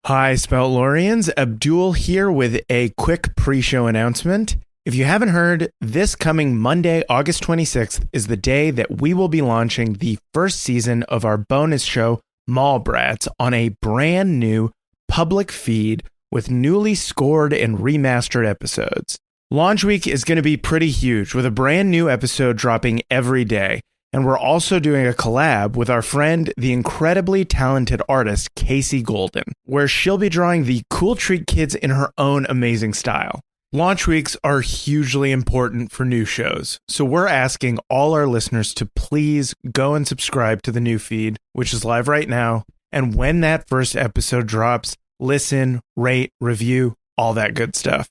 Hi, Spout Loreans. Abdul here with a quick pre-show announcement. If you haven't heard, this coming Monday, August 26th, is the day that we will be launching the first season of our bonus show, Mallbrats, on a brand new public feed with newly scored and remastered episodes. Launch week is going to be pretty huge, with a brand new episode dropping every day. And we're also doing a collab with our friend, the incredibly talented artist, Casey Golden, where she'll be drawing the Cool Treat Kids in her own amazing style. Launch weeks are hugely important for new shows, so we're asking all our listeners to please go and subscribe to the new feed, which is live right now. And when that first episode drops, listen, rate, review, all that good stuff.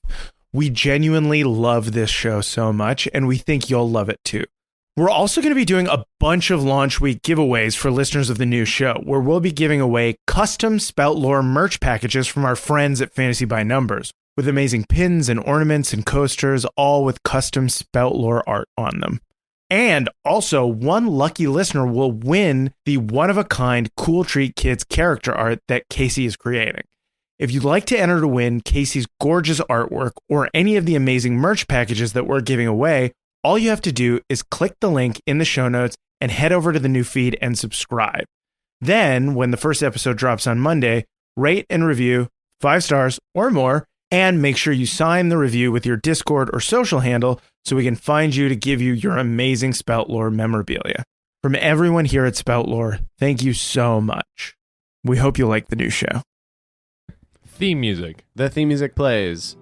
We genuinely love this show so much, and we think you'll love it too. We're also going to be doing a bunch of launch week giveaways for listeners of the new show, where we'll be giving away custom Spout Lore merch packages from our friends at Fantasy by Numbers, with amazing pins and ornaments and coasters, all with custom Spout Lore art on them. And also, one lucky listener will win the one-of-a-kind Cool Treat Kids character art that Casey is creating. If you'd like to enter to win Casey's gorgeous artwork or any of the amazing merch packages that we're giving away, all you have to do is click the link in the show notes and head over to the new feed and subscribe. Then, when the first episode drops on Monday, rate and review 5 stars or more, and make sure you sign the review with your Discord or social handle so we can find you to give you your amazing Spout Lore memorabilia. From everyone here at Spout Lore, thank you so much. We hope you like the new show. Theme music. The theme music plays.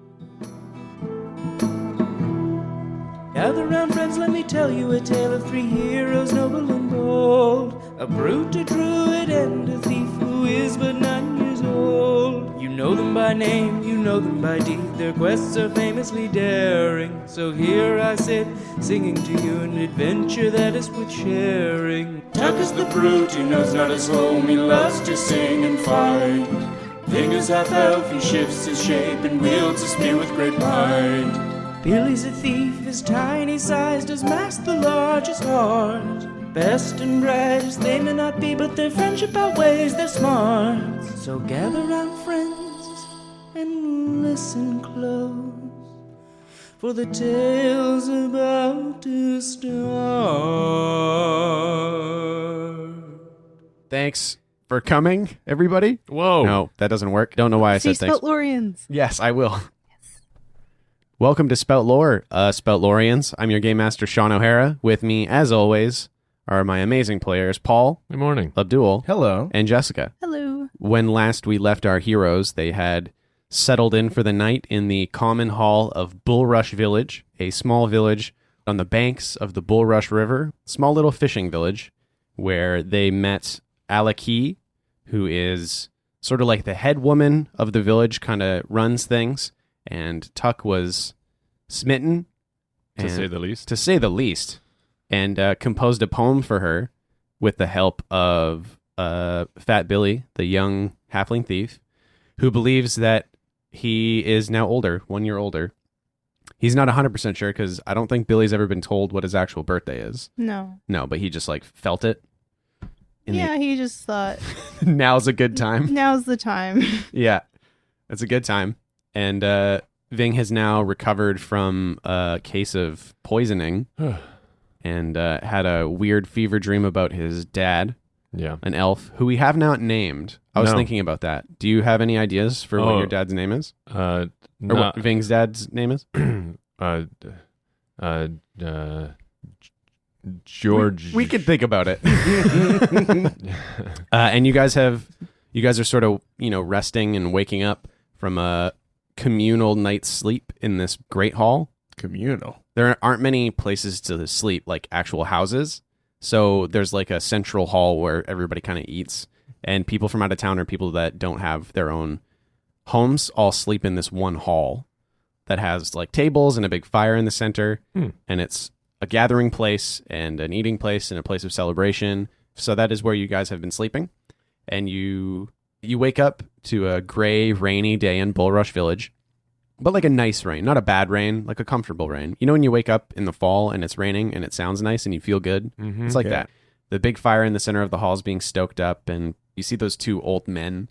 Gather round, friends, let me tell you a tale of 3 heroes, noble and bold. A brute, a druid, and a thief who is but 9 years old. You know them by name, you know them by deed. Their quests are famously daring. So here I sit, singing to you an adventure that is worth sharing. Tuck is the brute, he knows not his home, he loves to sing and fight. Ving is half-elf, he shifts his shape and wields a spear with great might. Billy's a thief, his tiny size does mask the largest heart. Best and brightest they may not be, but their friendship outweighs their smarts. So gather round, friends, and listen close, for the tale's about to start. Thanks for coming, everybody. Whoa. No, that doesn't work. Don't know why I said thanks. Spout Loreans. Yes, I will. Welcome to Spout Lore, Spout Loreans. I'm your Game Master, Shawn O'Hara. With me, as always, are my amazing players, Paul. Good morning. Abdul. Hello. And Jessica. Hello. When last we left our heroes, they had settled in for the night in the common hall of Bulrush Village, a small village on the banks of the Bulrush River, small little fishing village, where they met Alaki, who is sort of like the head woman of the village, kind of runs things. And Tuck was smitten, To say the least. To say the least, and composed a poem for her with the help of Fat Billy, the young halfling thief, who believes that he is now older, 1 year older. He's not 100% sure because I don't think Billy's ever been told what his actual birthday is. No. No, but he just like felt it. He just thought, Now's a good time. now's the time. Yeah, it's a good time. And Ving has now recovered from a case of poisoning and had a weird fever dream about his dad, Yeah. an elf, who we have not named. I was No. thinking about that. Do you have any ideas for what your dad's name is? Or what Ving's dad's name is? George. We can think about it. And you guys are sort of, resting and waking up from a communal night's sleep in this great hall. Communal. There aren't many places to sleep, like actual houses. So there's like a central hall where everybody kind of eats. And people from out of town or people that don't have their own homes all sleep in this one hall that has like tables and a big fire in the center. And it's a gathering place and an eating place and a place of celebration. So that is where you guys have been sleeping. And you wake up to a gray, rainy day in Bulrush Village, but like a nice rain, not a bad rain, like a comfortable rain. You know when you wake up in the fall and it's raining and it sounds nice and you feel good? Mm-hmm. It's like that. The big fire in the center of the hall is being stoked up and you see those 2 old men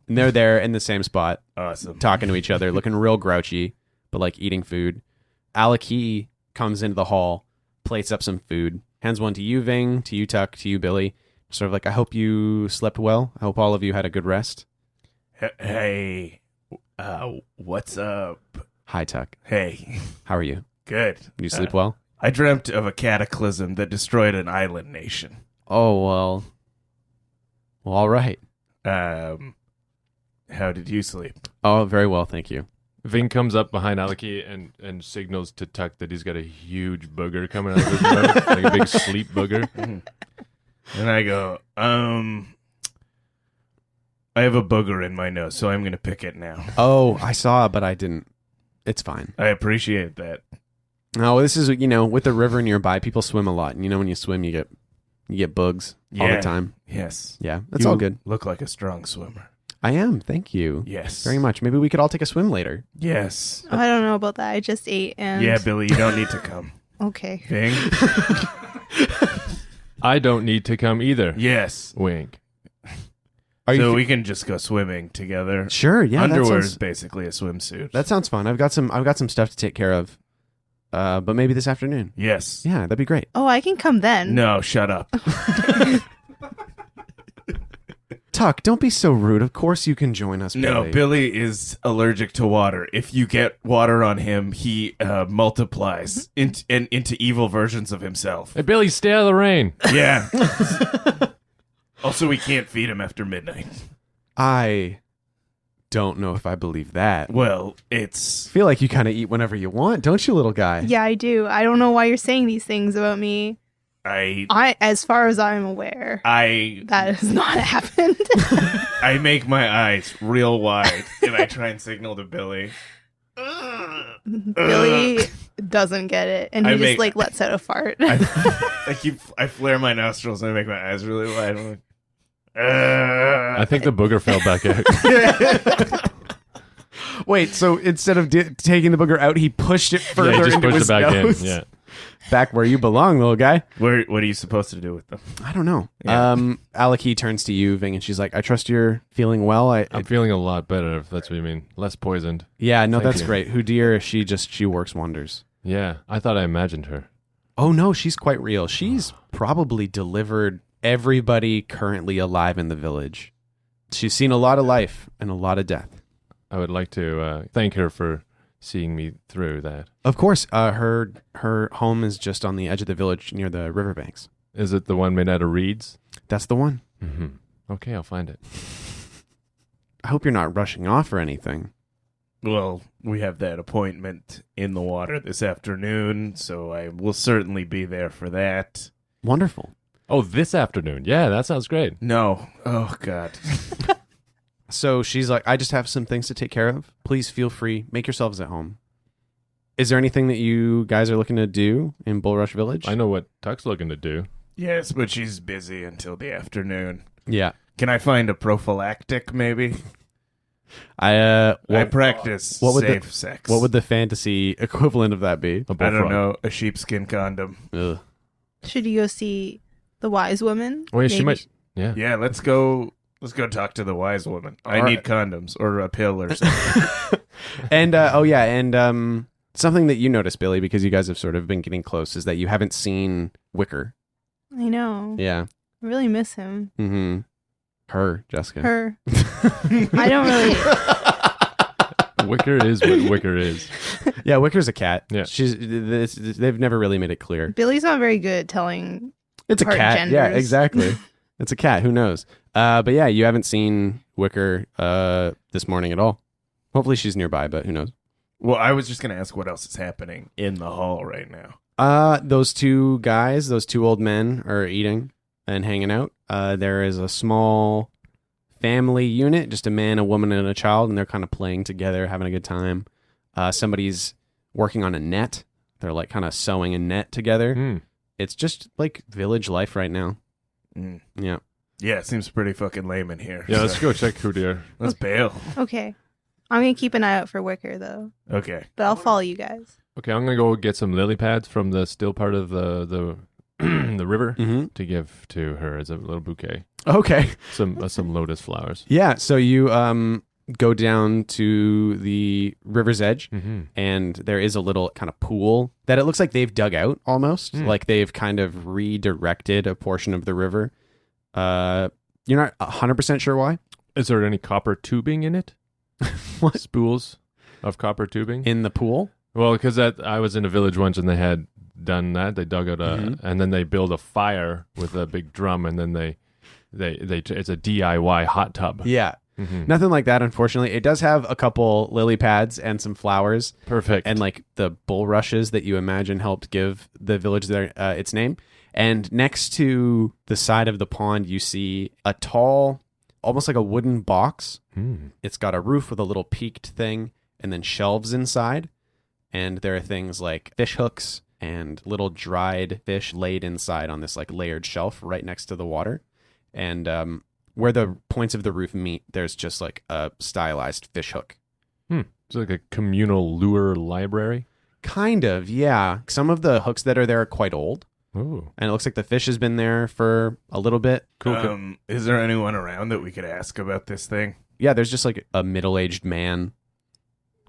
And they're there in the same spot, Awesome. talking to each other, looking real grouchy, but like eating food. Alaki comes into the hall, plates up some food, hands one to you, Ving, to you, Tuck, to you, Billy. Sort of like, I hope you slept well. I hope all of you had a good rest. Hey, what's up? Hi, Tuck. Hey, How are you? good. Did you sleep well? I dreamt of a cataclysm that destroyed an island nation. Oh, well, all right. How did you sleep? Oh, very well, thank you. Ving comes up behind Alaki and signals to Tuck that he's got a huge booger coming out of his nose, like a big sleep booger. And I go, I have a booger in my nose, so I'm going to pick it now. Oh, I saw, but I didn't. It's fine. I appreciate that. No, this is, with the river nearby, people swim a lot. And when you swim, you get bugs all Yeah. the time. Yes. Yeah, that's You all good. Look like a strong swimmer. I am. Thank you. Yes. Very much. Maybe we could all take a swim later. Yes. I don't know about that. I just ate and. Yeah, Billy, you don't need to come. Okay. Bing? I don't need to come either. Yes. Wink. So we can just go swimming together. Sure. Yeah. Underwear is basically a swimsuit. That sounds fun. I've got some stuff to take care of. But maybe this afternoon. Yes. Yeah, that'd be great. Oh, I can come then. No, shut up. Tuck, don't be so rude. Of course you can join us, Billy. No, Billy is allergic to water. If you get water on him, he multiplies into evil versions of himself. Hey, Billy, stay out of the rain. Yeah. Also, we can't feed him after midnight. I don't know if I believe that. Well, I feel like you kind of eat whenever you want, don't you, little guy? Yeah, I do. I don't know why you're saying these things about me. As far as I'm aware, that has not happened. I make my eyes real wide and I try and signal to Billy. Billy doesn't get it, and he just lets out a fart. I flare my nostrils and I make my eyes really wide. I'm like, I think the booger fell back out. Wait, so instead of taking the booger out, he pushed it further Yeah, he just into pushed his it back nose? in. Yeah. Back where you belong, little guy. what are you supposed to do with them? I don't know. Yeah. Alaki turns to you, Ving, and she's like, I trust you're feeling well. I'm feeling a lot better, if that's what you mean. Less poisoned. Yeah, no, Thank that's you. great. Hudir, she works wonders. Yeah, I thought I imagined her. Oh, no, she's quite real. She's probably delivered everybody currently alive in the village. She's seen a lot of life and a lot of death. I would like to thank her for seeing me through that. Of course, her home is just on the edge of the village near the riverbanks. Is it the one made out of reeds? That's the one. Mm-hmm. Okay, I'll find it. I hope you're not rushing off or anything. Well, we have that appointment in the water this afternoon, so I will certainly be there for that. Wonderful. Oh, this afternoon. Yeah, that sounds great. No. Oh, God. So she's like, I just have some things to take care of. Please feel free. Make yourselves at home. Is there anything that you guys are looking to do in Bulrush Village? I know what Tuck's looking to do. Yes, but she's busy until the afternoon. Yeah. Can I find a prophylactic, maybe? I practice what would safe sex. What would the fantasy equivalent of that be? A I don't bullfrog. know. A sheepskin condom. Ugh. Should you go see the wise woman? Oh, yeah, she Maybe might. Yeah. Yeah, let's go talk to the wise woman. I All need right. condoms or a pill or something. And something that you noticed, Billy, because you guys have sort of been getting close, is that you haven't seen Wicker. I know. Yeah. I really miss him. Mm-hmm. Her, Jessica. Her. I don't really. Wicker is what Wicker is. Yeah, Wicker's a cat. Yeah. They've never really made it clear. Billy's not very good at telling. It's a Part cat. Yeah, genders. exactly. It's a cat. Who knows? But yeah, you haven't seen Wicker this morning at all. Hopefully she's nearby, but who knows? Well, I was just going to ask what else is happening in the hall right now. Those two guys, those two old men are eating and hanging out. There is a small family unit, just a man, a woman, and a child, and they're kind of playing together, having a good time. Somebody's working on a net. They're like kind of sewing a net together. Hmm. It's just like village life right now. Mm. Yeah. Yeah, it seems pretty fucking lame in here. Yeah, so let's go check Hudir. Let's bail. Okay. I'm going to keep an eye out for Wicker, though. Okay. But I'll follow you guys. Okay, I'm gonna go get some lily pads from the still part of the the river Mm-hmm. to give to her as a little bouquet. Okay. Some lotus flowers. Yeah. So you go down to the river's edge, Mm-hmm. and there is a little kind of pool that it looks like they've dug out almost. Like they've kind of redirected a portion of the river. You're not 100% sure why? Is there any copper tubing in it? What? Spools of copper tubing? In the pool? Well, because I was in a village once and they had done that. They dug out and then they build a fire with a big drum, and then they it's a DIY hot tub. Yeah. Mm-hmm. Nothing like that, unfortunately. It does have a couple lily pads and some flowers. Perfect. And like the bulrushes that you imagine helped give the village its name. And next to the side of the pond, you see a tall, almost like a wooden box. It's got a roof with a little peaked thing and then shelves inside. And there are things like fish hooks and little dried fish laid inside on this like layered shelf right next to the water. And where the points of the roof meet, there's just like a stylized fish hook. It's like a communal lure library. Kind of, yeah. Some of the hooks that are there are quite old. Ooh. And it looks like the fish has been there for a little bit. Cool. Is there anyone around that we could ask about this thing? Yeah, there's just like a middle-aged man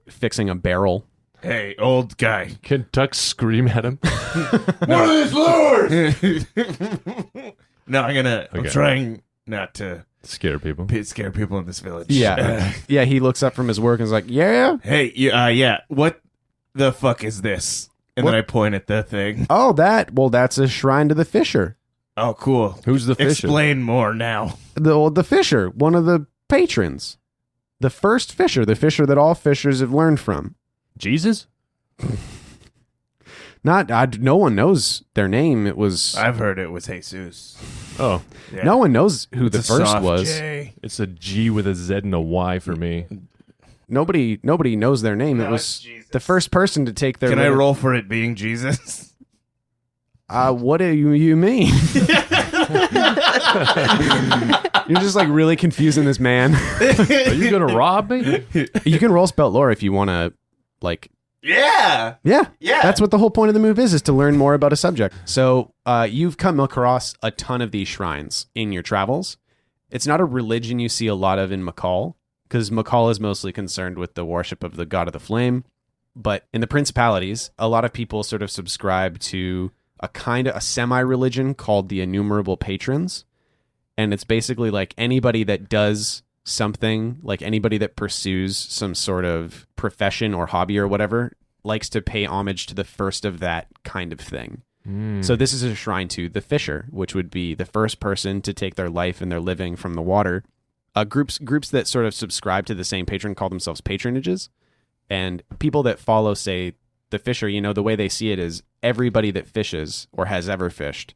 fixing a barrel. Hey, old guy. Can Tuck scream at him? What are these lures? No, I'm trying not to Scare people. scare people in this village. Yeah. Yeah, he looks up from his work and is like, yeah? Hey, yeah, what the fuck is this? And What? then I point at the thing. Oh, that's a shrine to the fisher. Oh, cool. Who's the fisher? Explain more now. The fisher, one of the patrons. The first fisher, the fisher that all fishers have learned from. Jesus? No one knows their name. It was I've heard it was Jesus. Oh, Yeah. no one knows who It's the a first soft was. J. it's a G with a Z and a Y for me. Nobody knows their name. It was the first person to take their. Can I roll for it being Jesus? What do you mean? You're just like really confusing this man. Are you gonna rob me? You can roll Spout Lore if you want to, like. Yeah. Yeah. That's what the whole point of the move is to learn more about a subject. So you've come across a ton of these shrines in your travels. It's not a religion you see a lot of in McCall, because McCall is mostly concerned with the worship of the god of the flame. But in the principalities, a lot of people sort of subscribe to a semi-religion called the Innumerable Patrons. And it's basically like anybody that does something, like anybody that pursues some sort of profession or hobby or whatever, likes to pay homage to the first of that kind of thing. So this is a shrine to the fisher, which would be the first person to take their life and their living from the water. Groups that sort of subscribe to the same patron call themselves patronages. And people that follow, say, the fisher, the way they see it is everybody that fishes or has ever fished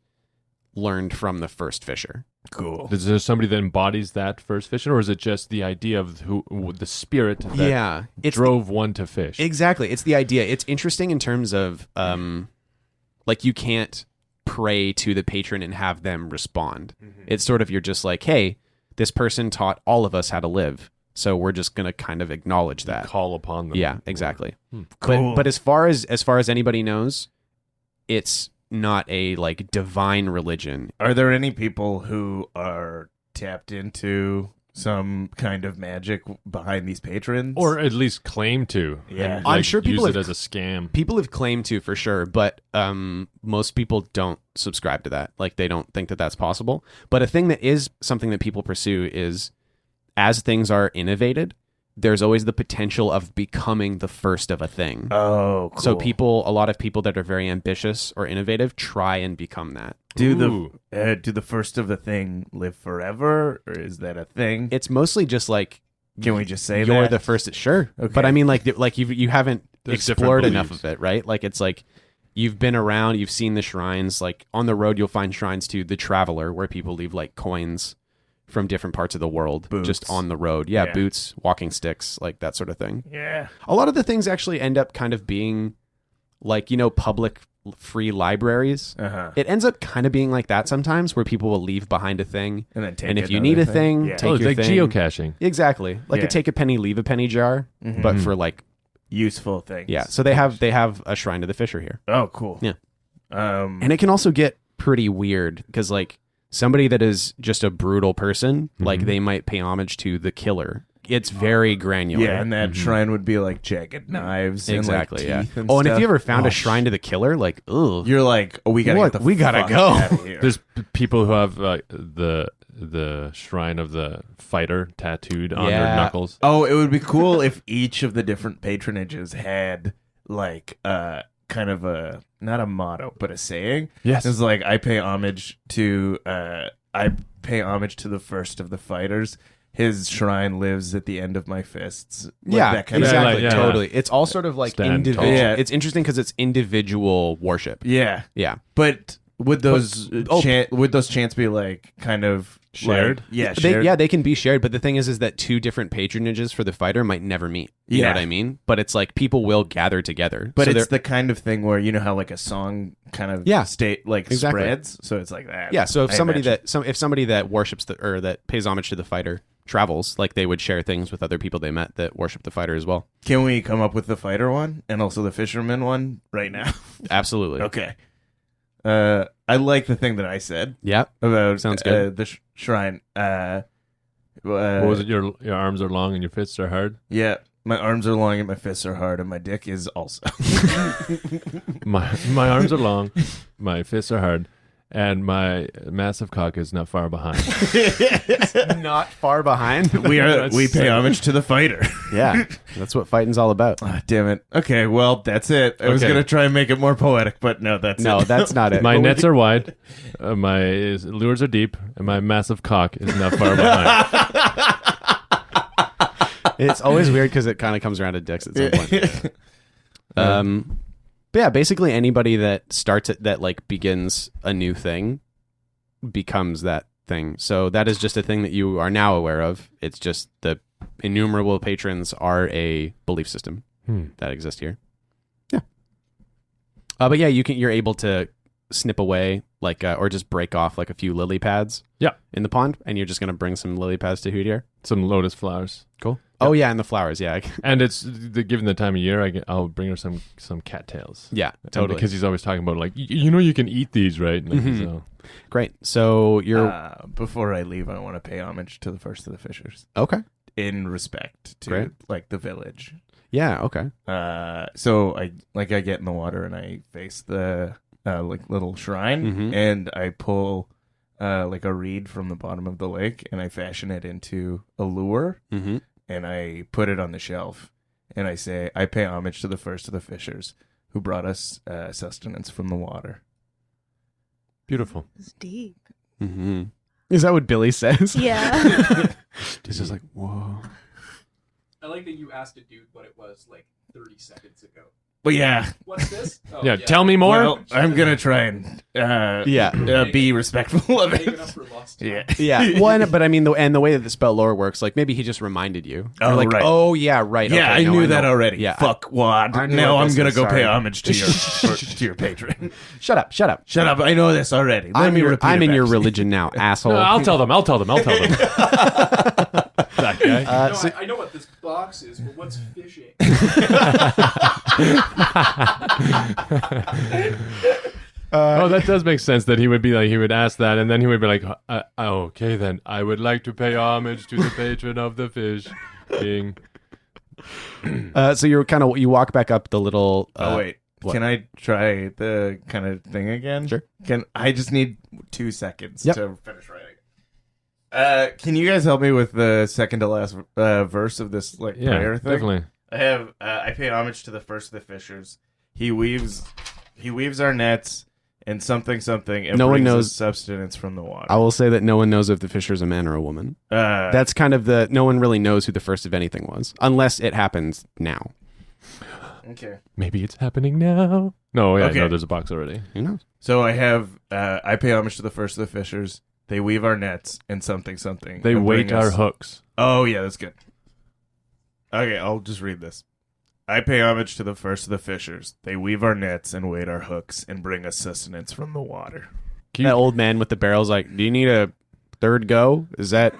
learned from the first fisher. Cool. Is there somebody that embodies that first fishing, or is it just the idea of the spirit that drove one to fish? Exactly. It's the idea. It's interesting in terms of, like, you can't pray to the patron and have them respond. Mm-hmm. It's sort of, you're just like, hey, this person taught all of us how to live, so we're just going to kind of acknowledge that. Call upon them. Yeah, exactly. Cool. But as far as anybody knows, it's not a like divine religion. Are there any people who are tapped into some kind of magic behind these patrons, or at least claim to? Yeah. and, I'm sure people use have- it as a scam. People have claimed to for sure, but most people don't subscribe to that. Like, they don't think that that's possible. But a thing that is something that people pursue is, as things are innovated, there's always the potential of becoming the first of a thing. Oh, cool. So a lot of people that are very ambitious or innovative try and become that. do the first of the thing live forever, or is that a thing? It's mostly just like, Can we just say you're that? the first? Sure. Okay. But I mean, like you haven't There's explored different enough beliefs. of it, right? Like, it's like you've been around, you've seen the shrines. Like, on the road, you'll find shrines to the Traveler, where people leave like coins from different parts of the world Boots. just on the road. Yeah, Yeah. boots, walking sticks, like that sort of thing. Yeah. A lot of the things actually end up kind of being like, public free libraries. Uh-huh. It ends up kind of being like that sometimes, where people will leave behind a thing. And then take And if you another need a thing, Yeah. take it's your like thing. geocaching. Exactly. Like Yeah. a take a penny, leave a penny jar, but for like, Useful things. yeah. So they have a shrine to the fisher here. Oh, cool. Yeah. And And it can also get pretty weird because like somebody that is just a brutal person, like they might pay homage to the killer. It's very granular. Yeah, and that shrine would be like jagged knives. Exactly. And, like, teeth and and if stuff. you ever found a shrine to the killer, like, ugh, you're like, oh, we gotta go. Out of here. There's people who have the shrine of the fighter tattooed on their knuckles. Oh, it would be cool if each of the different patronages had like kind of a not a motto but a saying. Yes, it's like I pay homage to the first of the fighters. His shrine lives at the end of my fists. Like that kind exactly, of totally. It's all sort of like individual. Yeah. It's interesting because it's individual worship. Yeah. But would those chants be like kind of shared? Like, shared. They can be shared. But the thing is that two different patronages for the fighter might never meet. You know what I mean? But it's like people will gather together. But so it's the kind of thing where you know how like a song kind of spreads. So it's like that. Yeah. So if somebody that worships or that pays homage to the fighter travels, like they would share things with other people they met that worship the fighter as well. Can we come up with the fighter one and also the fisherman one right now? Absolutely. Okay. I like the thing that I said. Yeah. About sounds good. The shrine. What was it? Your arms are long and your fists are hard. Yeah. My arms are long and my fists are hard, and my dick is also. my arms are long, my fists are hard, and my massive cock is not far behind. Not far behind. We pay homage to the fighter. Yeah, that's what fighting's all about. Damn it. Okay, well, that's it. I was gonna try and make it more poetic, but no, that's not it. My nets are wide, my lures are deep, and my massive cock is not far behind. It's always weird because it kind of comes around to dicks at some point. But yeah, basically anybody that starts it, that like begins a new thing becomes that thing. So that is just a thing that you are now aware of. It's just the innumerable patrons are a belief system that exists here. Yeah. But yeah, you're able to snip away like or just break off like a few lily pads in the pond, and you're just going to bring some lily pads to Hootier. Some lotus flowers. Cool. Oh yeah, and the flowers, yeah. And it's given the time of year, I'll bring her some cattails. Yeah, totally. Because he's always talking about like you can eat these, right? Like, so. Great. So you're before I leave, I want to pay homage to the first of the fishers. Okay. In respect to like the village. Yeah. Okay. So I get in the water and I face the like little shrine and I pull like a reed from the bottom of the lake and I fashion it into a lure. And I put it on the shelf, and I say, I pay homage to the first of the fishers who brought us sustenance from the water. Beautiful. It's deep. Is that what Billy says? Yeah. This is like, whoa. I like that you asked a dude what it was like 30 seconds ago. But yeah. What's this? Oh, yeah, tell me more. Well, I'm going to try and be respectful of it. Up for lost Yeah. Yeah. Well, but I mean, the way that the Spout Lore works, like maybe he just reminded you. Oh, like, right. Oh, yeah, right. Yeah, okay, I knew that already. Yeah. Fuck what? I knew Now what I'm this going to is, go pay sorry. homage to your patron. Shut up. Shut up. I know this already. I'm in your religion now, asshole. No, I'll tell them. That guy. I know what this box is, but what's fishing? That does make sense that he would ask that, and then he would be like, okay, then I would like to pay homage to the patron of the fish king. So you walk back up the little. Oh wait, what? Can I try the kind of thing again? Sure. I just need 2 seconds Yep. to finish writing. Can you guys help me with the second to last verse of this prayer thing? Definitely. I have I pay homage to the first of the fishers. He weaves our nets and something and no one brings knows us substance from the water. I will say that no one knows if the fisher is a man or a woman. That's kind of no one really knows who the first of anything was, unless it happens now. Okay. Maybe it's happening now. No, yeah, Okay. no, there's a box already. Who knows? So I have I pay homage to the first of the fishers. They weave our nets and something. They and weight bring our us- hooks. Oh yeah, that's good. Okay, I'll just read this. I pay homage to the first of the fishers. They weave our nets and weight our hooks and bring us sustenance from the water. That old man with the barrel's like, do you need a third go? Is that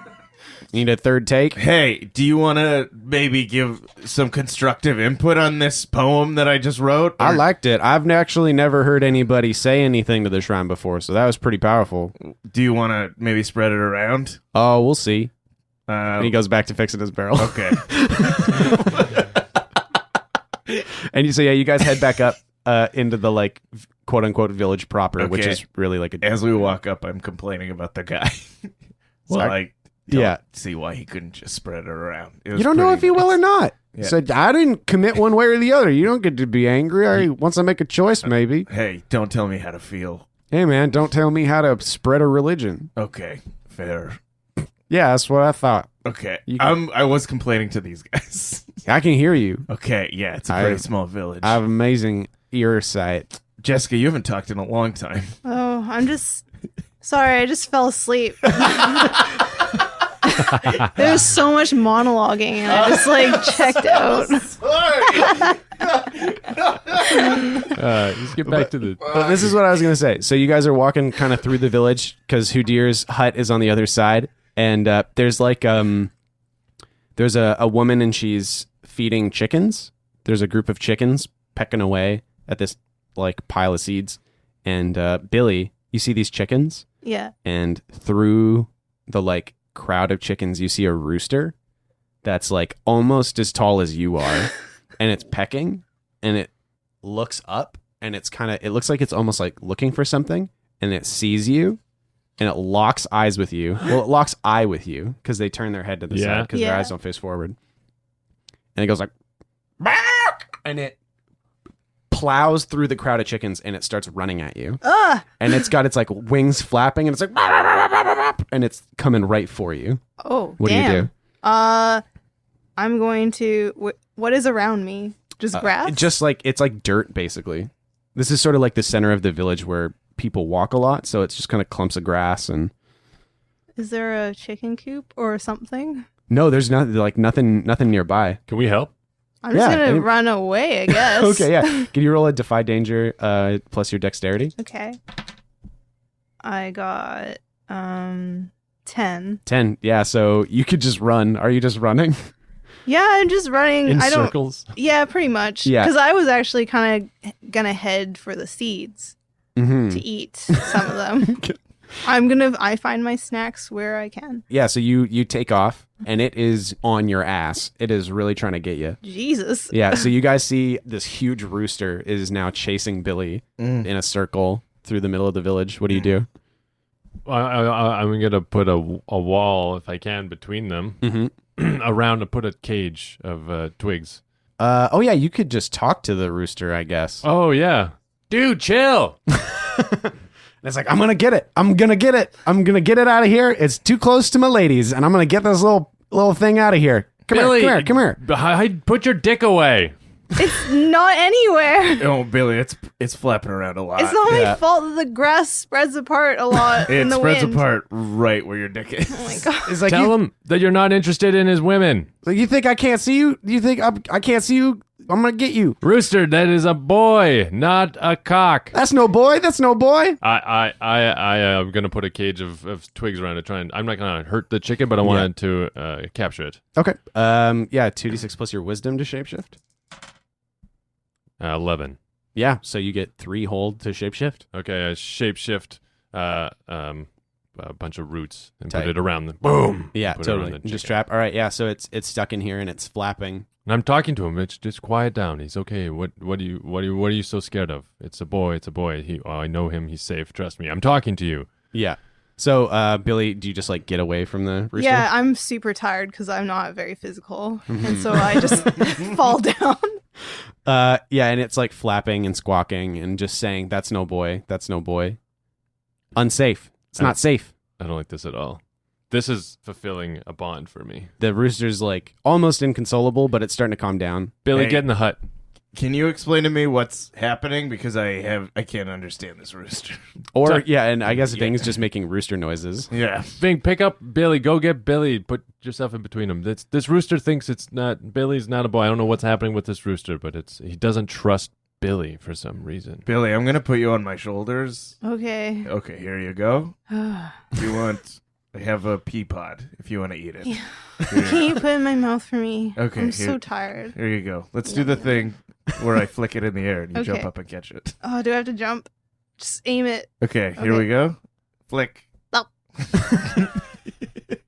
Need a third take? Hey, do you want to maybe give some constructive input on this poem that I just wrote? I liked it. I've actually never heard anybody say anything to the shrine before, so that was pretty powerful. Do you want to maybe spread it around? Oh, we'll see. And he goes back to fixing his barrel. Okay. And you guys head back up into the like quote unquote village proper, which is really like a. As we walk up, I'm complaining about the guy. So I don't see why he couldn't just spread it around. It you don't know if he will or not. Yeah. So I didn't commit one way or the other. You don't get to be angry. Once I make a choice, maybe. Hey, don't tell me how to feel. Hey, man, don't tell me how to spread a religion. Okay, fair. Yeah, that's what I thought. Okay, I was complaining to these guys. I can hear you. Okay, yeah, it's a pretty small village. I have amazing ear sight. Jessica, you haven't talked in a long time. Oh, I'm just sorry. I just fell asleep. There was so much monologuing, and I just like checked out. Let's get back to the. This is what I was gonna say. So you guys are walking kind of through the village because Hudir's hut is on the other side, and there's like there's a woman and she's feeding chickens. There's a group of chickens pecking away at this like pile of seeds, and Billy, you see these chickens? Yeah. And through the like crowd of chickens, you see a rooster that's like almost as tall as you are, and it's pecking, and it looks up, and it looks like it's almost like looking for something, and it sees you, and it locks eyes with you. Well, it locks eye with you because they turn their head to the side because their eyes don't face forward, and it goes like, and it plows through the crowd of chickens, and it starts running at you. And it's got its like wings flapping, and it's like, and it's coming right for you. Oh, what damn. do you do? I'm going to. What is around me? Just grass? Just like it's like dirt, basically. This is sort of like the center of the village where people walk a lot, so it's just kind of clumps of grass. And is there a chicken coop or something? No, there's nothing nearby. Can we help? I'm just gonna run away, I guess. Okay, yeah. Can you roll a defy danger plus your dexterity? Okay. I got 10. 10. Yeah, so you could just run. Are you just running? Yeah, I'm just running in circles. Yeah, pretty much. Yeah. Because I was actually kind of gonna head for the seeds to eat some of them. I find my snacks where I can. Yeah, so you take off, and it is on your ass. It is really trying to get you. Jesus. Yeah, so you guys see this huge rooster is now chasing Billy in a circle through the middle of the village. What do you do? I'm going to put a wall, if I can, between them, around to put a cage of twigs. Oh, yeah, you could just talk to the rooster, I guess. Oh, yeah. Dude, chill. And it's like, I'm going to get it. I'm going to get it. I'm going to get it out of here. It's too close to my ladies, and I'm going to get this little thing out of here. Come here. Put your dick away. It's not anywhere. Oh, Billy, it's flapping around a lot. It's not my fault that the grass spreads apart a lot in the wind. It spreads apart right where your dick is. Oh my god! It's like Tell him that you're not interested in his women. Like, you think I can't see you? You think I can't see you? I'm gonna get you, Rooster. That is a boy, not a cock. That's no boy. That's no boy. I'm gonna put a cage of twigs around it. I'm not gonna hurt the chicken, but I wanted to capture it. Okay. Yeah. 2d6 plus your wisdom to shapeshift. 11. Yeah, so you get 3 hold to shapeshift. Okay, I shapeshift a bunch of roots and put it around the boom. Yeah, put totally. Just trap. All right, yeah. So it's stuck in here and it's flapping. And I'm talking to him. It's just quiet down. He's okay. What are you so scared of? It's a boy. It's a boy. I know him. He's safe. Trust me. I'm talking to you. Yeah. So, Billy, do you just like get away from the rooster? Yeah, I'm super tired because I'm not very physical, and so I just fall down. Yeah, and it's like flapping and squawking and just saying, "That's no boy. That's no boy." Unsafe. It's not safe. I don't like this at all. This is fulfilling a bond for me. The rooster's like almost inconsolable, but it's starting to calm down. Billy, get in the hut. Can you explain to me what's happening? Because I can't understand this rooster. Or and I guess Ving's just making rooster noises. Yeah. Ving, pick up Billy. Go get Billy. Put yourself in between them. This rooster thinks Billy's not a boy. I don't know what's happening with this rooster, but he doesn't trust Billy for some reason. Billy, I'm gonna put you on my shoulders. Okay. Okay, here you go. Do you want I have a pea pod if you want to eat it. Yeah. Can you put it in my mouth for me? Okay, I'm here. so tired. Here you go. Let's do the thing where I flick it in the air and you jump Okay. up and catch it. Oh, do I have to jump? Just aim it. Okay, here we go. Flick. Oh.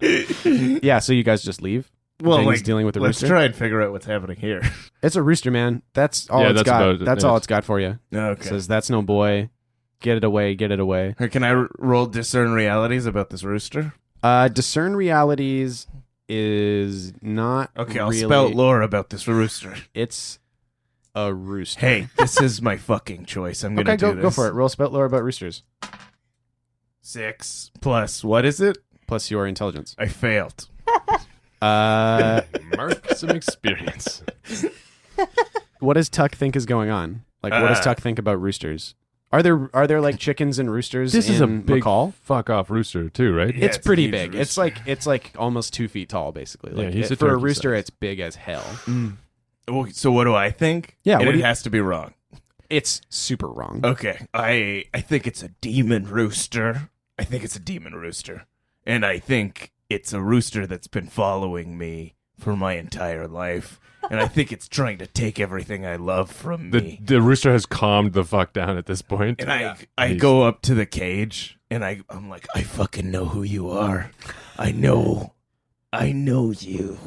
Yeah, so you guys just leave? Well, Ving's like, dealing with the let's rooster? try and figure out what's happening here. It's a rooster, man. That's all Yeah, it's that's got. about it. That's Yeah. all it's got for you. It Okay. says, that's no boy. Get it away, get it away. Can I roll discern realities about this rooster? Discern realities is not Okay, I'll really... spout lore about this rooster. It's a rooster. Hey, this is my fucking choice. I'm gonna Okay, do go, this. go for it. Roll spout lore about roosters. 6 plus what is it? Plus your intelligence. I failed. Mark some experience. What does Tuck think is going on? Like, what does Tuck think about roosters? Are there like chickens and roosters This in is a big McCall? fuck off rooster too, right? Yeah, It's it's a pretty huge big. rooster. It's like almost 2 feet tall, basically. Yeah, Like, he's a for a turkey rooster, size. it's big as hell. Oh, so what do I think? Yeah, And what it do you- has to be wrong. It's super wrong. Okay, I think it's a demon rooster. I think it's a demon rooster. And I think it's a rooster that's been following me for my entire life. And I think it's trying to take everything I love from me. The rooster has calmed the fuck down at this point. And I go up to the cage and I'm like, I fucking know who you are. I know you.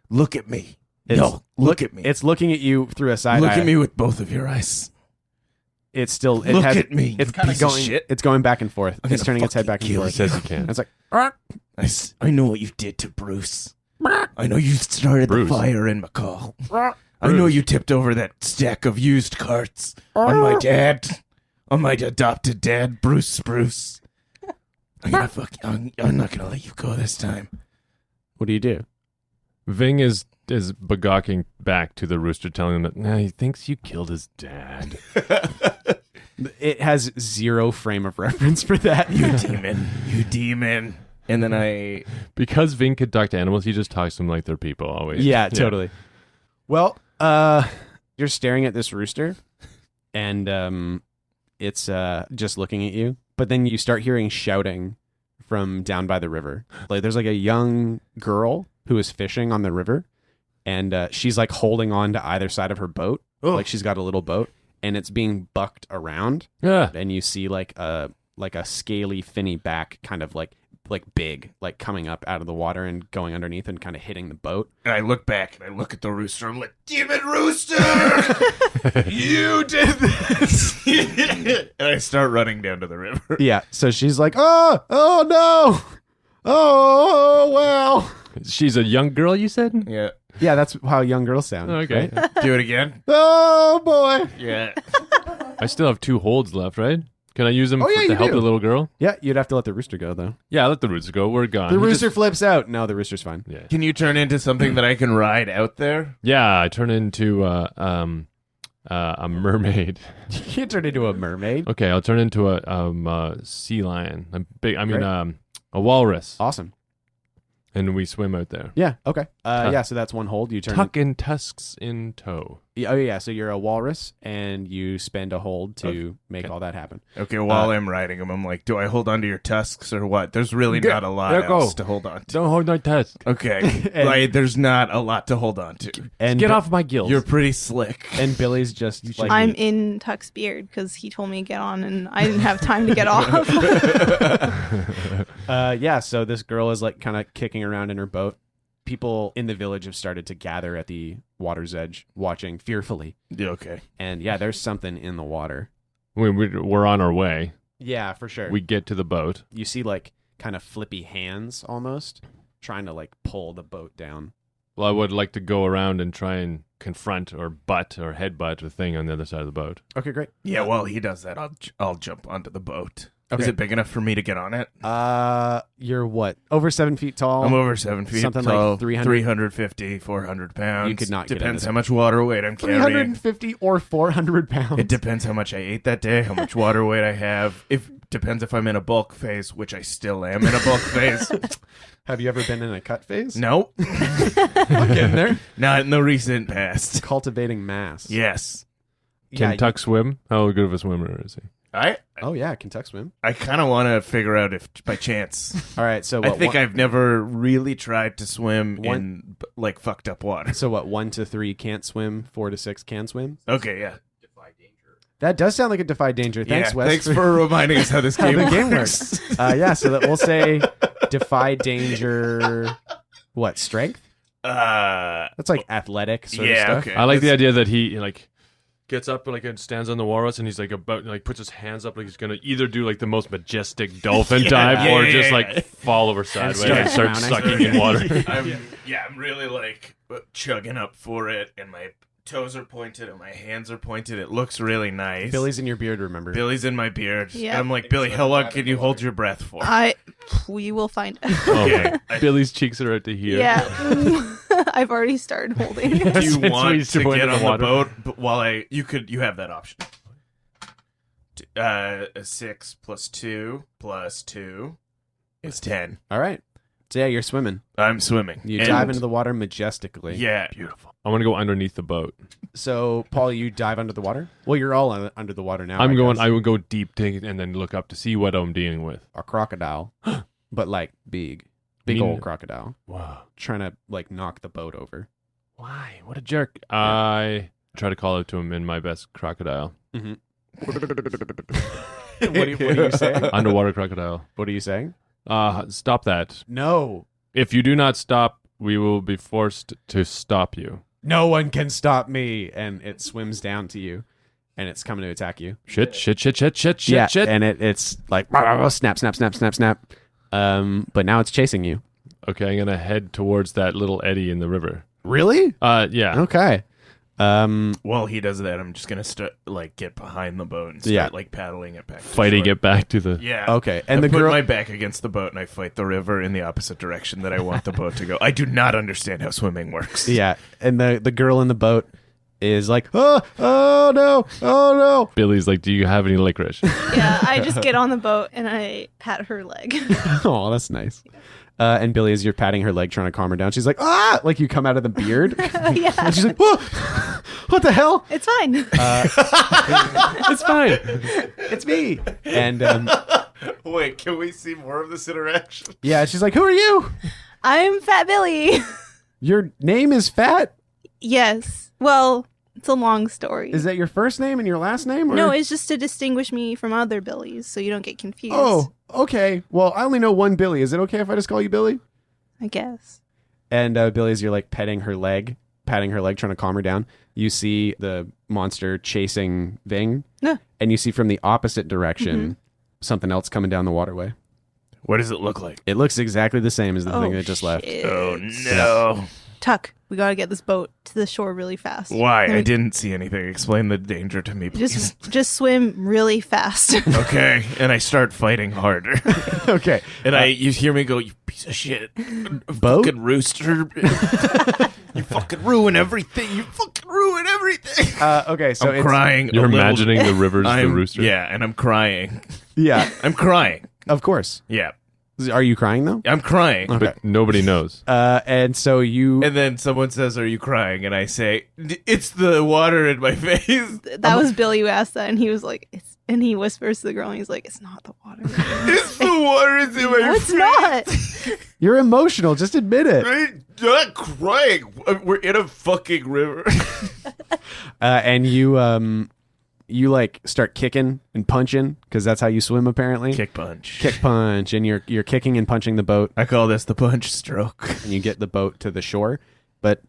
Look at me. Look at me. It's looking at you through a side Look eye. at me with both of your eyes. It's still. It Look has, at me. It's you kind of piece of going. shit. It's going back and forth. I'm It's gonna turning its head back and fucking forth. Says you can. It's like, I know what you did to Bruce. I know you started Bruce. the fire in McCall. I know you tipped over that stack of used carts on my dad, on my adopted dad, Bruce. I'm not gonna let you go this time. what do you do? Ving is begawking back to the rooster, telling him that he thinks you killed his dad. It has zero frame of reference for that. You demon. And then Because Ving could talk to animals, he just talks to them like they're people always. Yeah, totally. Well, you're staring at this rooster, and it's just looking at you. But then you start hearing shouting from down by the river. Like there's like a young girl who is fishing on the river, and she's like holding on to either side of her boat. Like she's got a little boat, and it's being bucked around. Yeah. And you see like a scaly finny back, kind of like big, like coming up out of the water and going underneath and kind of hitting the boat. and I look back and I look at the rooster. I'm like, demon rooster, you did this. And I start running down to the river. Yeah. So she's like, oh no, oh well. She's a young girl, you said? Yeah. Yeah, that's how young girls sound. Okay. right? Do it again. Oh boy. Yeah. I still have 2 holds left, right? Can I use them Oh, yeah, to you help do. the little girl? Yeah, you'd have to let the rooster go though. Yeah, let the rooster go. We're gone. The He rooster just- flips out. No, the rooster's fine. Yeah. Can you turn into something that I can ride out there? Yeah, I turn into a mermaid. You can't turn into a mermaid. Okay, I'll turn into a sea lion. A Great. walrus. Awesome. And we swim out there. Yeah. Okay. Yeah. So that's one hold. You turn. Tuck and tusks in tow. Oh yeah. So you're a walrus, and you spend a hold to make all that happen. Okay, while I'm riding him, I'm like, do I hold on to your tusks or what? There's really not a lot let go. else to hold on to. Don't hold my tusk. Okay, And- like, there's not a lot to hold on to. And Get off my gills. You're pretty slick. And Billy's just like I'm in Tuck's beard because he told me to get on and I didn't have time to get off. yeah, so this girl is like kind of kicking around in her boat. People in the village have started to gather at the water's edge, watching fearfully. Yeah, okay. And yeah, there's something in the water. We're on our way. Yeah, for sure. We get to the boat. You see like kind of flippy hands almost trying to like pull the boat down. Well, I would like to go around and try and confront or butt or headbutt the thing on the other side of the boat. Okay, great. Yeah, while he does that, I'll jump onto the boat. Okay. Is it big enough for me to get on it? You're what? Over 7 feet tall? I'm over 7 feet something tall. like 300 350, 400 pounds. You could not get in Depends this. how much water weight I'm carrying. 350 or 400 pounds. It depends how much I ate that day, how much water weight I have. Depends if I'm in a bulk phase, which I still am in a bulk phase. Have you ever been in a cut phase? Nope. Getting there. Not in the recent past. Cultivating mass. Yes. Can Yeah, Tuck swim? How good of a swimmer is he? Oh yeah, it can tuck swim. I kind of want to figure out if by chance. All right, so I think I've never really tried to swim One- in like fucked up water. So what? 1 to 3 can't swim. 4 to 6 can swim. Okay, yeah. That does sound like a defy danger. Thanks, yeah, Wes. Thanks for reminding us how this game, the game works. Yeah, so that we'll say defy danger. What, strength? That's like athletic sort of stuff. Okay. I like the idea that he like gets up and stands on the walrus and he's like puts his hands up like he's gonna either do like the most majestic dolphin dive or just like fall over sideways and start sucking in water. I'm really like chugging up for it, and my toes are pointed and my hands are pointed. It looks really nice. Billy's in your beard, remember? Billy's in my beard. Yeah. And I'm like, Billy, how long can you hold your breath for? We will find out. Okay. Billy's cheeks are right to here. Yeah. I've already started holding. Do you It's want ways to to get avoid on the water. the boat? But you have that option. A 6 plus 2 plus 2 is 10. All right. So yeah, you're swimming. I'm swimming. You And- dive into the water majestically. Yeah. Beautiful. I want to go underneath the boat. So, Paul, you dive under the water? Well, you're all under the water now. I guess. would go deep and then look up to see what I'm dealing with. A crocodile, but like big old crocodile, Wow. trying to like knock the boat over. Why? What a jerk. I try to call out to him in my best crocodile. What are you saying? Underwater crocodile. What are you saying? Stop that. No. If you do not stop, we will be forced to stop you. No one can stop me. And it swims down to you, and it's coming to attack you. Shit. Yeah, and it's like snap, snap, snap, snap, snap. But now it's chasing you. Okay, I'm gonna head towards that little eddy in the river. Really? Yeah. Okay. While he does that, I'm just gonna get behind the boat and start like paddling it back. Fighting to shore. it back to the. Yeah. Okay. And I the put girl. my back against the boat and I fight the river in the opposite direction that I want the boat to go. I do not understand how swimming works. Yeah, and the girl in the boat is like, oh no. Billy's like, do you have any licorice? Yeah, I just get on the boat and I pat her leg. Oh, that's nice. And Billy, as you're patting her leg, trying to calm her down, she's like, ah! Like you come out of the beard. Yeah, And she's like, whoa! What the hell? it's fine. It's fine. It's me. And Wait, can we see more of this interaction? yeah, she's like, who are you? I'm Fat Billy. Your name is Fat? Yes. Well, it's a long story. Is that your first name and your last name? Or? No, it's just to distinguish me from other Billies, so you don't get confused. Oh, okay. Well, I only know one Billy. Is it okay if I just call you Billy? I guess. And Billy, as you're like patting her leg, trying to calm her down, you see the monster chasing Ving. Yeah. And you see from the opposite direction something else coming down the waterway. What does it look like? It looks exactly the same as the thing that just left. shit. Oh no! Tuck, we gotta get this boat to the shore really fast. Why? Let I me- didn't see anything. Explain the danger to me, please. Just swim really fast. Okay, and I start fighting harder. Okay. And you hear me go, "You piece of shit, Boat? fucking rooster! You fucking ruin everything! You fucking ruin everything!" Okay, so I'm it's crying. You're a little- imagining the river's the I'm- rooster. Yeah, and I'm crying. Yeah, I'm crying. of course. Yeah, Are you crying though? I'm crying. Okay. But nobody knows. And so you And then someone says, "Are you crying?" And I say, "It's the water in my face." That was Billy who asked that, and he was like, "It's." And he whispers to the girl, and he's like, "It's not the water." It's the water in my No, face. it's not. you're emotional, just admit it. I'm not crying. We're in a fucking river. And you like start kicking and punching because that's how you swim apparently. Kick punch. Kick punch, and you're kicking and punching the boat, I call this the punch stroke. and you get the boat to the shore, but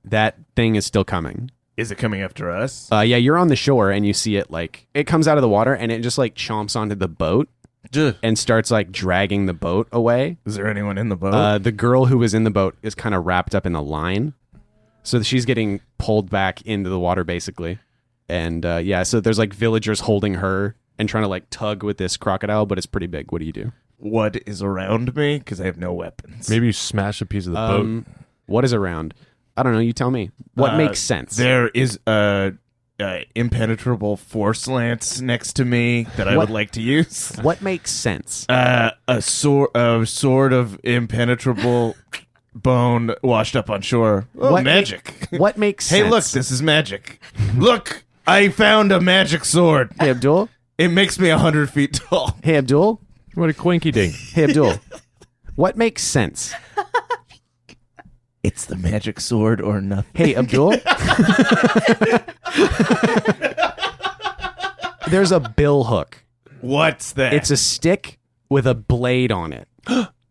that thing is still coming. Is it coming after us? Yeah, you're on the shore and you see it like it comes out of the water and it just like chomps onto the boat and starts like dragging the boat away. Is there anyone in the boat? The girl who was in the boat is kind of wrapped up in the line, so she's getting pulled back into the water basically. And yeah, so there's like villagers holding her and trying to like tug with this crocodile, but it's pretty big. What do you do? What is around me? Because I have no weapons. Maybe you smash a piece of the boat. What is around? I don't know. You tell me. What makes sense? There is a impenetrable force lance next to me that I What? would like to use. What makes sense? A sword of impenetrable bone washed up on shore. Oh, What magic! What makes Hey, sense? look, this is magic. Look, I found a magic sword. Hey, Abdul, It makes me 100 feet tall. Hey, Abdul. What a quinky dink. Hey, Abdul. What makes sense? It's the magic sword or nothing. Hey, Abdul. There's a bill hook. What's that? It's a stick with a blade on it.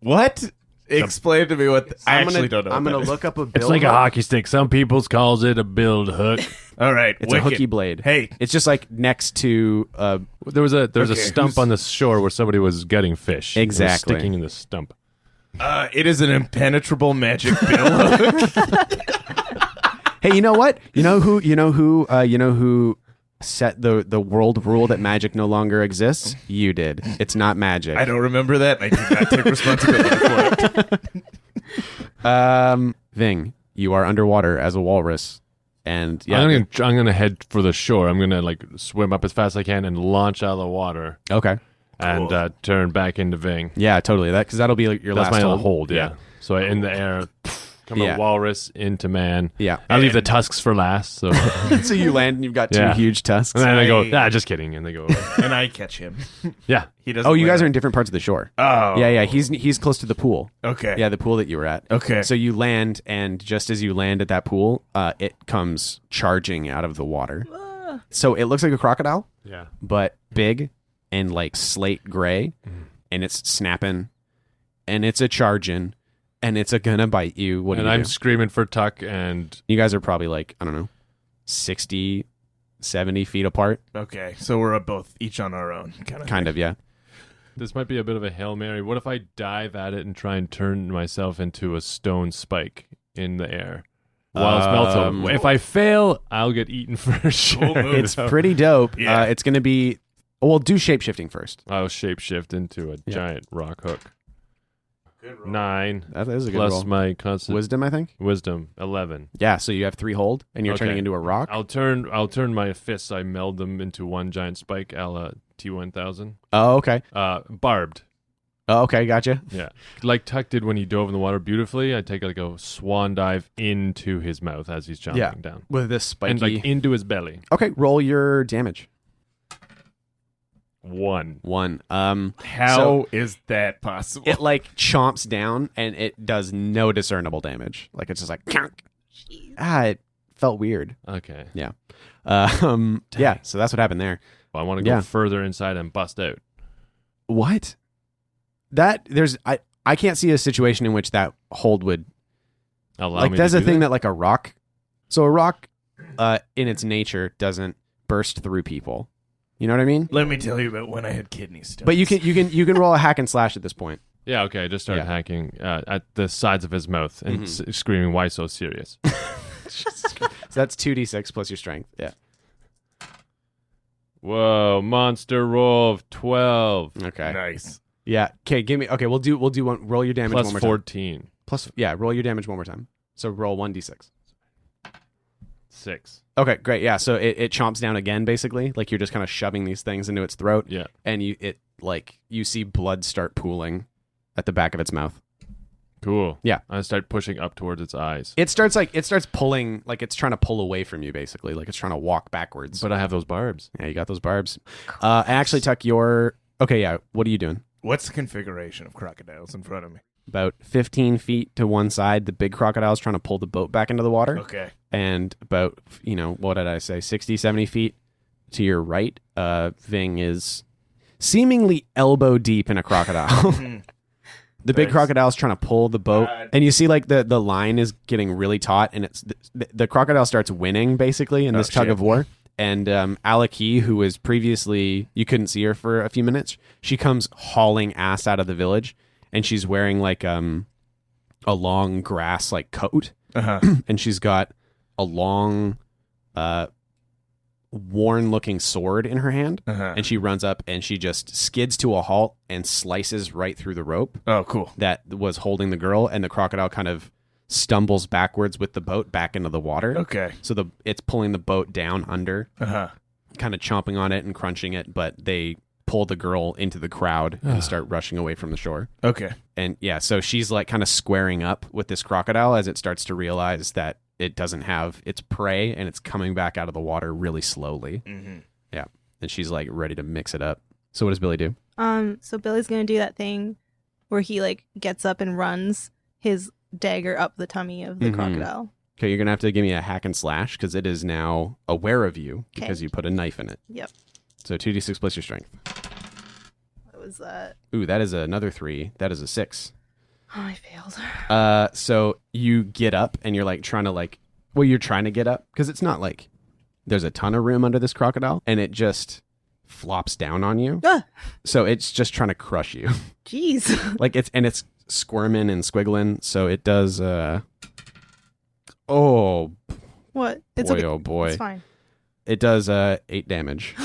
What? Explain to me what. I actually don't know. I'm what gonna that is. look up a bill It's like hook. a hockey stick. Some people calls it a build hook. All right, It's wicked. a hooky blade. Hey, It's just like next to There was a Okay, stump who's- on the shore where somebody was gutting fish. It was Exactly. sticking in the stump. it is an impenetrable magic bill hook. Hey, you know what? You know who set the world rule that magic no longer exists? You did. It's not magic. I don't remember that, and I do not take responsibility for it. Ving, you are underwater as a walrus, and yeah. I'm gonna head for the shore. I'm gonna like swim up as fast as I can and launch out of the water Okay. and turn back into Ving. Yeah, totally. Because that'll be like your That's last my hold. hold. Yeah. So in the air, come Yeah. a walrus into man. Yeah. I leave the tusks for last. So So you land and you've got two Yeah. huge tusks. and then I go, just kidding, and they go away. And I catch him. Yeah. He doesn't. Oh, you guys are land. in different parts of the shore. Oh, Yeah. He's close to the pool. Okay. Yeah, the pool that you were at. Okay. So you land, and just as you land at that pool, it comes charging out of the water. So it looks like a crocodile, Yeah. but big and like slate gray, and it's snapping, and it's a charging, and it's gonna bite you. What do And you I'm do? screaming for Tuck, and You guys are probably like, I don't know, 60, 70 feet apart. Okay. So we're both each on our own, Kind of, yeah. this might be a bit of a Hail Mary. What if I dive at it and try and turn myself into a stone spike in the air? While it's melted. If I fail, I'll get eaten for sure. move. It's pretty dope. Yeah. It's going to be, well, do shape-shifting first. I'll shapeshift into a giant rock hook. 9 That is a good plus roll. my constant Wisdom, I think? wisdom 11. Yeah, so you have 3 hold, and you're Okay. turning into a rock? I'll turn my fists. I meld them into one giant spike, a la T1000. Oh, okay. Barbed. Oh, okay, gotcha. Yeah, like Tuck did when he dove in the water beautifully. I take like a swan dive into his mouth as he's jumping Yeah. down, With this spiky... and like into his belly. Okay, roll your damage. 1. 1. How is that possible? It like chomps down, and it does no discernible damage. Like it's just like... it felt weird. Okay. Yeah, so that's what happened there. Well, I want to go Yeah. further inside and bust out. What? I can't see a situation in which that hold would... Allow like me there's to a do thing that? that like a rock... So a rock, in its nature, doesn't burst through people. You know what I mean? Let me tell you about when I had kidney stones. But you can roll a hack and slash at this point. Yeah, okay. I just started Yeah. hacking at the sides of his mouth and screaming, "Why so serious?" So that's 2d6 plus your strength. Yeah. Whoa! Monster roll of 12 Okay. Nice. Yeah. Okay. We'll do one. Roll your damage plus one more time. 14. Roll your damage one more time. So roll 1d6. 6. Okay. Great. Yeah. So it chomps down again, basically. Like you're just kind of shoving these things into its throat, Yeah. and you see blood start pooling at the back of its mouth. Cool. Yeah. I start pushing up towards its eyes. It starts pulling, like it's trying to pull away from you, basically, like it's trying to walk backwards. But I have those barbs. Yeah, you got those barbs. Actually, Tuck, okay. Yeah, what are you doing? What's the configuration of crocodiles in front of me? About 15 feet to one side, the big crocodile's trying to pull the boat back into the water. Okay. And about, what did I say, 60, 70 feet to your right, Ving is seemingly elbow deep in a crocodile. The big Nice. crocodile's trying to pull the boat, and you see like the line is getting really taut, and it's the crocodile starts winning basically in this tug shit. of war. And Alaki, who was previously, you couldn't see her for a few minutes, she comes hauling ass out of the village, and she's wearing like a long grass like coat, and she's got a long, worn looking sword in her hand, and she runs up and she just skids to a halt and slices right through the rope Oh, cool. that was holding the girl, and the crocodile kind of stumbles backwards with the boat back into the water. Okay. So it's pulling the boat down under, kind of chomping on it and crunching it, but they pull the girl into the crowd and start rushing away from the shore. Okay. And yeah, so she's like kind of squaring up with this crocodile as it starts to realize that it doesn't have its prey and it's coming back out of the water really slowly. Mm-hmm. Yeah. and she's like ready to mix it up. So what does Billy do? So Billy's gonna do that thing where he like gets up and runs his dagger up the tummy of the crocodile. Okay, you're gonna have to give me a hack and slash because it is now aware of you because you put a knife in it. Yep. So 2d6 plus your strength. What was that? Ooh, that is another 3. That is a 6. Oh, I failed. So you get up and you're like trying to get up because it's not like there's a ton of room under this crocodile, and it just flops down on you. Ah! So it's just trying to crush you. Jeez. Like it's squirming and squiggling. So it does. What? It's boy, okay. oh boy. It's fine. It does 8 damage.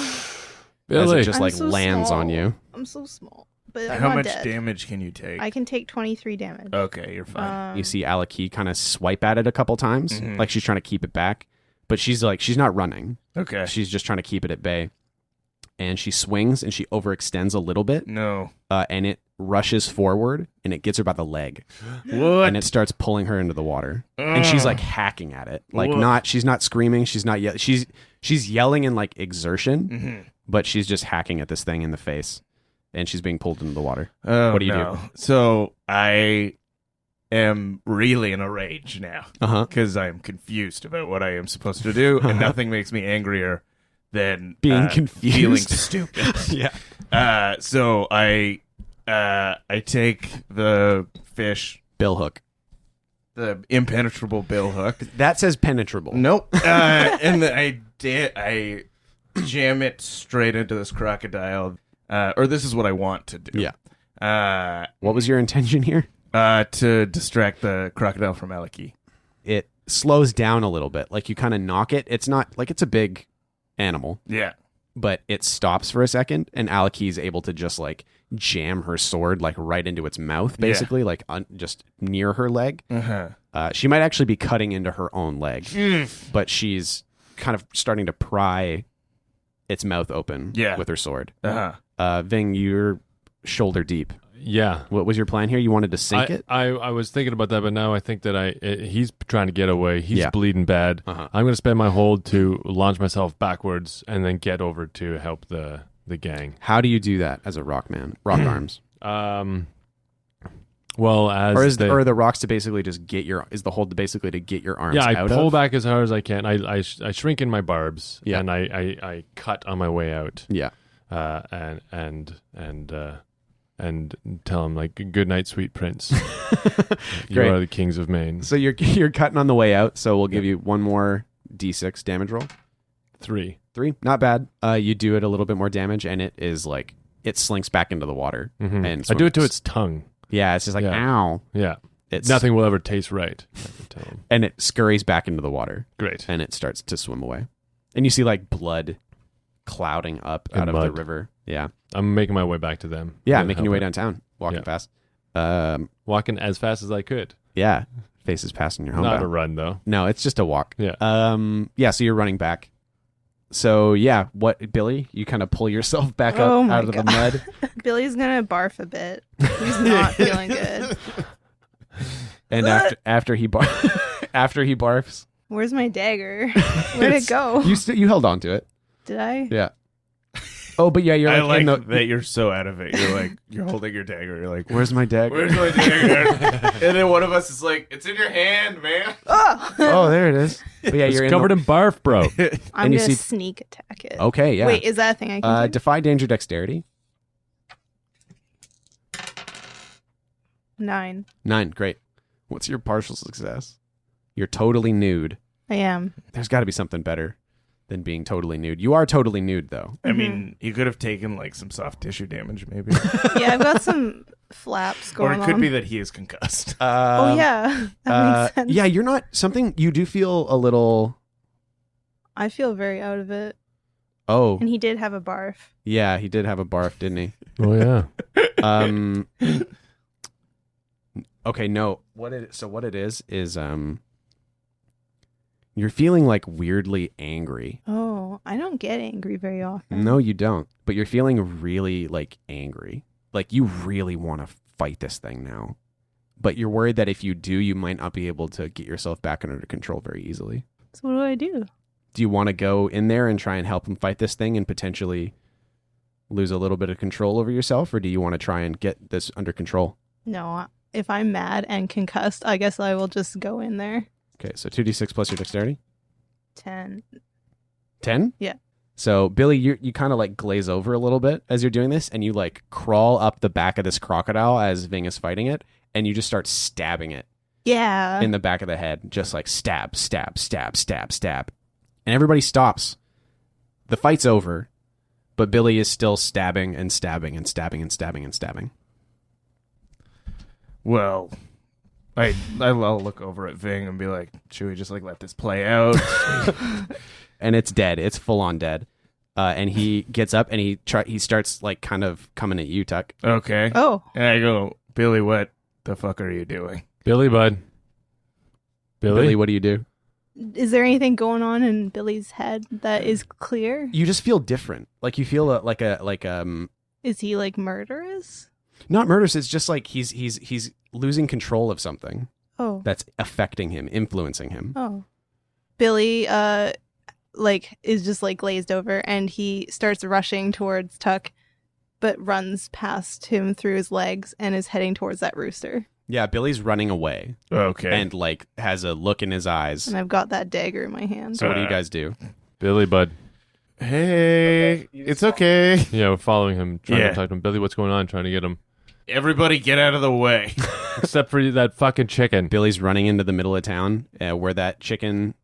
Billy. As it just I'm like so lands small. on you. I'm so small, but I'm How not much dead. damage can you take? I can take 23 damage. Okay, you're fine. You see Alaki kind of swipe at it a couple times, Mhm. like she's trying to keep it back, but she's not running. Okay. She's just trying to keep it at bay. And she swings and she overextends a little bit, No. and it rushes forward and it gets her by the leg, What? and it starts pulling her into the water. And she's like hacking at it, like she's not screaming, she's not she's yelling in like exertion, Mhm. but she's just hacking at this thing in the face, and she's being pulled into the water. Oh, What do you no. So I am really in a rage now because I'm confused about what I am supposed to do, and nothing makes me angrier than Being confused. feeling stupid. Yeah. So I take the fish, Billhook. the impenetrable bill hook. That says penetrable. Nope. And I jam it straight into this crocodile. Or this is what I want to do. Yeah. What was your intention here? To distract the crocodile from Alaki. It slows down a little bit. Like you kind of knock it. It's not like it's a big animal, Yeah. but it stops for a second, and Alaki is able to just like jam her sword like right into its mouth, basically, like just near her leg. Uh-huh. She might actually be cutting into her own leg, but she's kind of starting to pry its mouth open with her sword. Uh-huh. Ving, you're shoulder deep. Yeah. What was your plan here? You wanted to sink it? I was thinking about that, but now I think that he's trying to get away. He's bleeding bad. Uh-huh. I'm going to spend my hold to launch myself backwards and then get over to help the gang. How do you do that as a rock man? Rock arms. Well, as or the rocks to basically just get is the hold to basically to get your arms I out pull of? back as hard as I can. I shrink in my barbs. Yeah. And I cut on my way out. Yeah. And tell him like, good night, sweet prince. You Great. are the kings of Maine. So you're cutting on the way out. So we'll give you one more d6 damage roll. 3. 3, not bad. You do it a little bit more damage, and it is like it slinks back into the water. Mm-hmm. And I do it to swims. its tongue. Yeah, it's just like ow. Yeah. It's Nothing will ever taste right. I can tell him. And it scurries back into the water. Great. And it starts to swim away. And you see like blood clouding up out of the mud. river. Yeah. I'm making my way back to them. Yeah, Gonna making your way help it. downtown, walking fast. Walking as fast as I could. Yeah. Faces passing your home. Not a run though. No, it's just a walk. Yeah. So you're running back. So yeah, what Billy? You kind of pull yourself back up Oh my out of the God. mud. Billy's gonna barf a bit. He's not feeling good. And after he barfs, Where's my dagger? Where'd it go? you held on to it. Did I? Yeah. Oh, but yeah, you're I like, like that you're so out of it. You're like, you're holding your dagger. You're like, where's my dagger? where's my dagger? And then one of us is like, it's in your hand, man. Oh, there it is. But yeah, It's you're covered in barf, bro. I'm And you gonna see- sneak attack it. Okay, yeah. Wait, is that a thing I can do? Defy danger dexterity. 9. 9, great. What's your partial success? You're totally nude. I am. There's got to be something better than being totally nude. You are totally nude, though. I mean, you could have taken like some soft tissue damage, maybe. Yeah, I've got some flaps Or going it could on. be that he is concussed. Oh yeah, that makes sense. Yeah, you're not something. You do feel a little. I feel very out of it. Oh, And he did have a barf. yeah, he did have a barf, didn't he? Oh yeah. Okay, no. What it is you're feeling like weirdly angry. Oh, I don't get angry very often. No, you don't. But you're feeling really like angry. Like you really want to fight this thing now. But you're worried that if you do, you might not be able to get yourself back under control very easily. So what do I do? Do you want to go in there and try and help him fight this thing and potentially lose a little bit of control over yourself, or do you want to try and get this under control? No, if I'm mad and concussed, I guess I will just go in there. Okay, so 2d6 plus your dexterity. 10. 10? Yeah. So Billy, you kind of like glaze over a little bit as you're doing this, and you like crawl up the back of this crocodile as Ving is fighting it, and you just start stabbing it. Yeah. In the back of the head, just like stab, stab, stab, stab, stab. And everybody stops. The fight's over, but Billy is still stabbing and stabbing and stabbing and stabbing and stabbing. Well, I'll look over at Ving and be like, should we just like let this play out? And it's dead. It's full on dead. And he gets up and he starts like kind of coming at you, Tuck. Okay. Oh. And I go, Billy, what the fuck are you doing? Billy, bud. Billy, what do you do? Is there anything going on in Billy's head that is clear? You just feel different. Like you feel like Is he like murderous? not murderous. It's just like he's losing control of something Oh. that's affecting him, influencing him. Oh. Billy like is just like glazed over, and he starts rushing towards Tuck, but runs past him through his legs and is heading towards that rooster. Yeah, Billy's running away. Okay. And like has a look in his eyes. And I've got that dagger in my hand. So what do you guys do? Billy, bud. Hey, it's okay. Yeah, we're following him, trying Yeah. to talk to him. Billy, what's going on? Trying to get him. Everybody get out of the way. Except for that fucking chicken. Billy's running into the middle of town where that chicken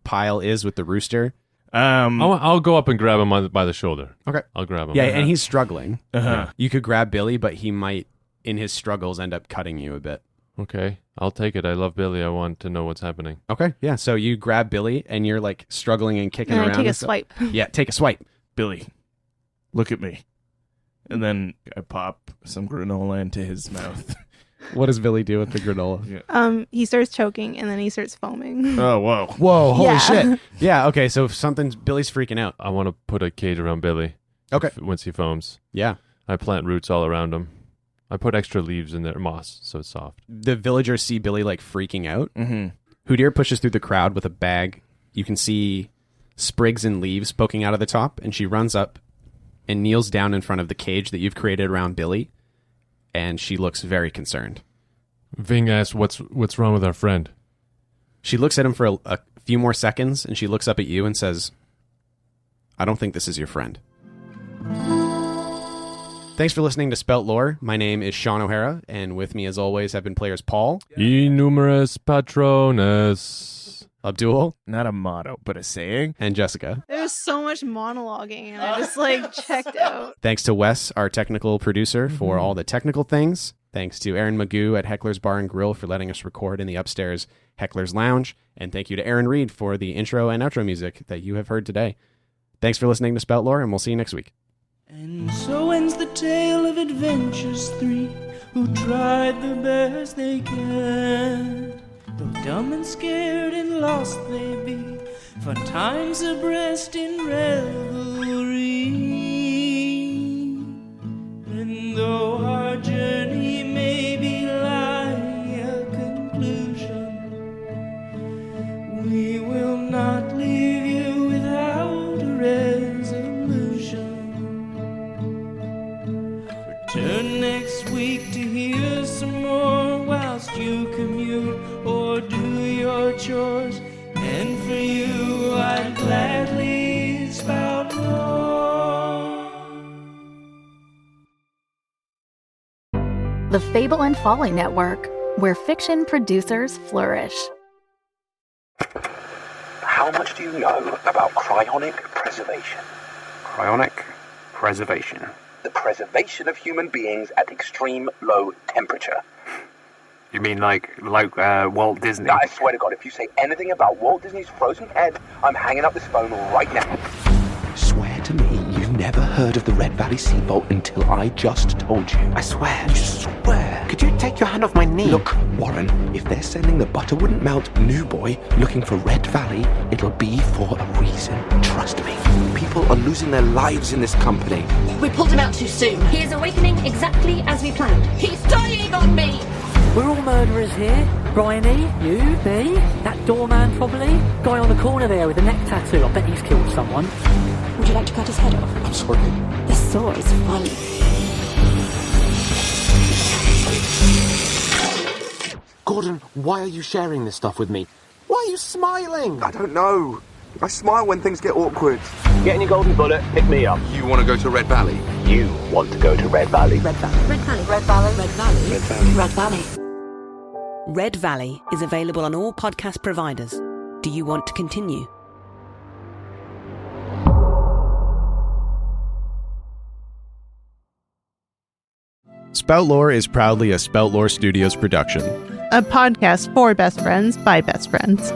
pile is with the rooster. I'll go up and grab him by the shoulder. Okay. I'll grab him. Yeah, and he's struggling. Uh-huh. You could grab Billy, but he might, in his struggles, end up cutting you a bit. Okay, I'll take it. I love Billy. I want to know what's happening. Okay, yeah. So you grab Billy, and you're like struggling and kicking And around. I take a and stuff. swipe. Yeah, take a swipe. Billy, look at me. And then I pop some granola into his mouth. What does Billy do with the granola? He starts choking, and then he starts foaming. Oh, whoa. Whoa, holy Yeah. shit. Yeah, okay, so Billy's freaking out. I want to put a cage around Billy. Okay. Once he foams. Yeah. I plant roots all around him. I put extra leaves in there, moss, so it's soft. The villagers see Billy like freaking out. Mm-hmm. Hoodir pushes through the crowd with a bag. You can see sprigs and leaves poking out of the top, and she runs up and kneels down in front of the cage that you've created around Billy, and she looks very concerned. Ving asks, what's wrong with our friend? She looks at him for a few more seconds, and she looks up at you and says, I don't think this is your friend. Thanks for listening to Spout Lore. My name is Shawn O'Hara, and with me, as always, have been players Paul, Innumerous Patronus, Abdul, Not a motto, but a saying. and Jessica. There's so much monologuing, and I just like checked out. Thanks to Wes, our technical producer, for all the technical things. Thanks to Aaron Magoo at Heckler's Bar and Grill for letting us record in the upstairs Heckler's Lounge. And thank you to Aaron Reed for the intro and outro music that you have heard today. Thanks for listening to Spout Lore, and we'll see you next week. And so ends the tale of adventures three who tried the best they can. Though dumb and scared and lost they be, fun times abreast in revelry. And though our journey may be like a conclusion, we will not leave you without a resolution. Return next week to hear some more whilst you commute or do your chores. And for you, I'd gladly spout more. The Fable and Folly Network, where fiction producers flourish. How much do you know about cryonic preservation? Cryonic preservation. The preservation of human beings at extreme low temperature. You mean like Walt Disney? Now, I swear to God, if you say anything about Walt Disney's frozen head, I'm hanging up this phone right now. Swear to me you've never heard of the Red Valley Seabolt until I just told you. I swear. You swear. Could you take your hand off my knee? Look, Warren, if they're sending the butter wouldn't melt new boy looking for Red Valley, it'll be for a reason. Trust me. People are losing their lives in this company. We pulled him out too soon. He is awakening exactly as we planned. He's dying on me! We're all murderers here. Bryony, you, me, that doorman probably. Guy on the corner there with a neck tattoo. I bet he's killed someone. Would you like to cut his head off? I'm sorry. The saw is funny. Gordon, why are you sharing this stuff with me? Why are you smiling? I don't know. I smile when things get awkward. Get in your golden bullet, pick me up. You want to go to Red Valley? You want to go to Red Valley. Red Valley. Red Valley. Red Valley. Red Valley. Red Valley. Red Valley. Red Valley is available on all podcast providers. Do you want to continue? Spout Lore is proudly a Spout Lore Studios production. A podcast for best friends by best friends.